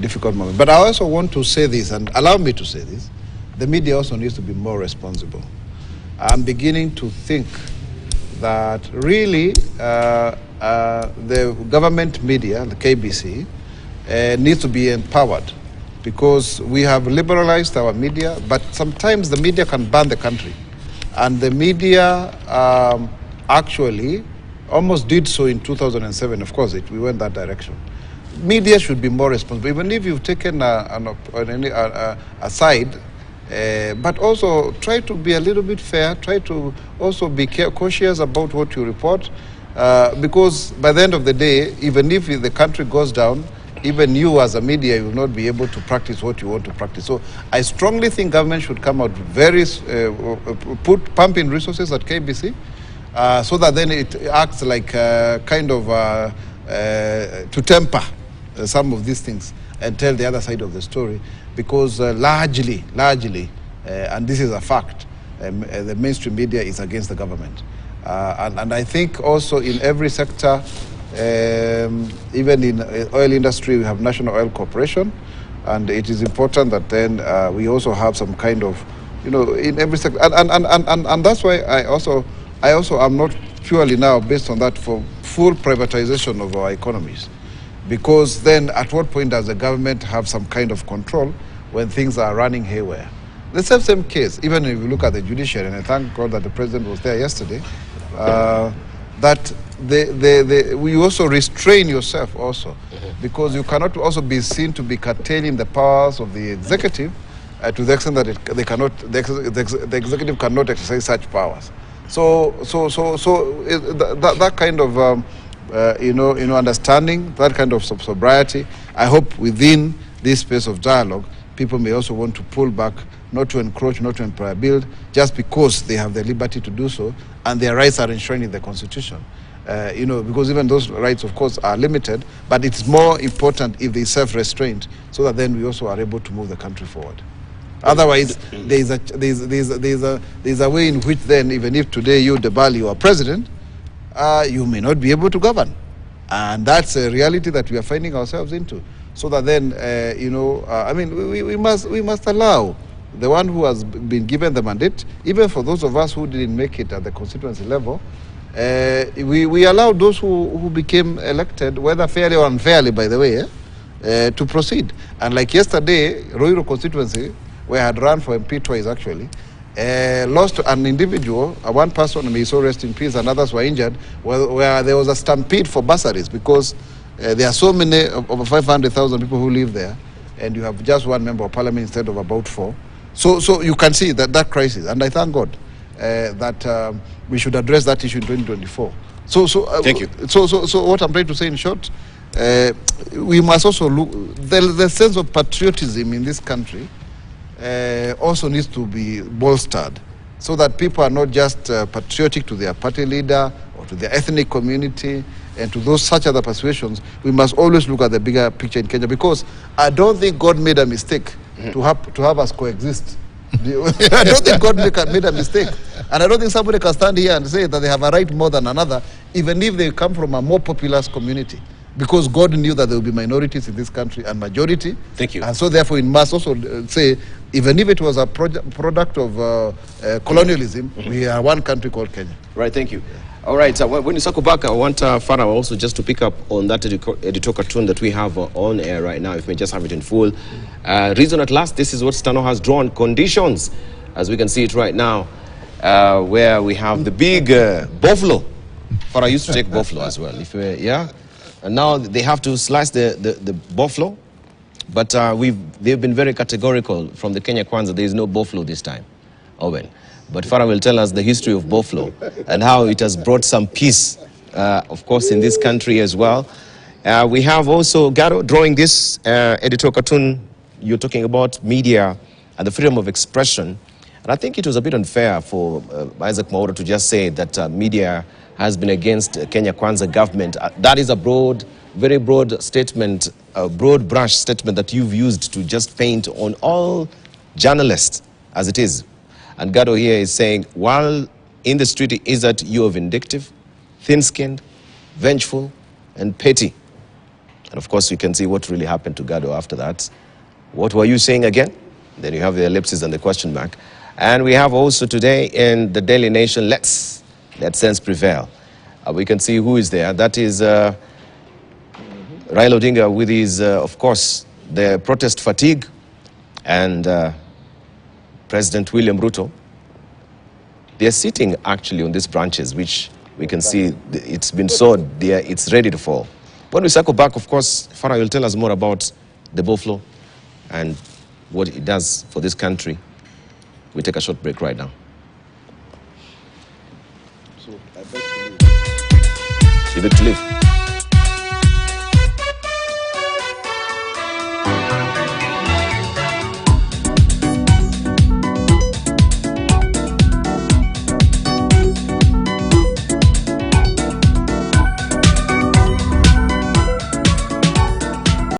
difficult moment. But I also want to say this, and allow me to say this: the media also needs to be more responsible. I'm beginning to think that really the government media, the KBC, needs to be empowered, because we have liberalized our media, but sometimes the media can burn the country. And the media actually almost did so in 2007. Of course, we went that direction. Media should be more responsible, even if you've taken a side, but also try to be a little bit fair, try to also be cautious about what you report, because by the end of the day, even if the country goes down, even you as a media will not be able to practice what you want to practice. So I strongly think government should come out pump in resources at KBC, so that then it acts like kind of to temper some of these things and tell the other side of the story, because largely, and this is a fact, the mainstream media is against the government. And I think also in every sector, even in oil industry, we have National Oil Corporation, and it is important that then we also have some kind of, in every sector, and that's why I also am not purely now based on that for full privatization of our economies, because then at what point does the government have some kind of control when things are running haywire? The same case, even if you look at the judiciary, and I thank God that the president was there yesterday, that you also restrain yourself also, because you cannot also be seen to be curtailing the powers of the executive to the extent that the executive cannot exercise such powers. So that kind of understanding, that kind of sobriety, I hope within this space of dialogue, people may also want to pull back, not to encroach, not to build, just because they have the liberty to do so, and their rights are enshrined in the Constitution. Because even those rights, of course, are limited, but it's more important if they self-restraint, so that then we also are able to move the country forward. Otherwise, there's a way in which then, even if today you, Debali, you are president, you may not be able to govern. And that's a reality that we are finding ourselves into. so that then, I mean, we must allow the one who has been given the mandate, even for those of us who didn't make it at the constituency level, we allow those who became elected, whether fairly or unfairly, by the way, to proceed. And like yesterday, Roiro constituency, where I had run for MP twice actually, lost an individual, one person, may so rest in peace, and others were injured, where there was a stampede for bursaries because there are so many, over 500,000 people who live there, and you have just one member of parliament instead of about 4. So you can see that crisis, and I thank God that we should address that issue in 2024. Thank you. So what I'm trying to say in short, we must also look, the sense of patriotism in this country also needs to be bolstered, so that people are not just patriotic to their party leader or to their ethnic community and to those such other persuasions. We must always look at the bigger picture in Kenya, because I don't think God made a mistake to have us coexist. I don't think God made a mistake. And I don't think somebody can stand here and say that they have a right more than another, even if they come from a more populous community. Because God knew that there will be minorities in this country and majority. Thank you. And so therefore we must also say, even if it was a product of colonialism, we are one country called Kenya. Right, thank you. All right, when you circle back, I want Farah also just to pick up on that editorial cartoon that we have on air right now, if we just have it in full. Reason at last, this is what Stano has drawn, conditions, as we can see it right now, where we have the big buffalo. Farah used to take buffalo as well, yeah? And now they have to slice the buffalo, but they've been very categorical from the Kenya Kwanza. There is no buffalo this time, Owen. But Farah will tell us the history of buffalo and how it has brought some peace, of course, in this country as well. We have also Garo drawing this editorial cartoon. You're talking about media and the freedom of expression. And I think it was a bit unfair for Isaac Mwaura to just say that media has been against Kenya Kwanza government. That is a very broad statement, a broad brush statement that you've used to just paint on all journalists as it is. And Gado here is saying, while in the street is that you are vindictive, thin-skinned, vengeful, and petty. And of course, you can see what really happened to Gado after that. What were you saying again? Then you have the ellipsis and the question mark. And we have also today in the Daily Nation, let sense prevail. We can see who is there. That is Raila Odinga with his, of course, the protest fatigue, and President William Ruto. They are sitting actually on these branches, which we can see it's been sowed there, it's ready to fall. When we circle back, of course, Farah will tell us more about the buffalo and what it does for this country. We take a short break right now. So I beg to leave. You beg to leave?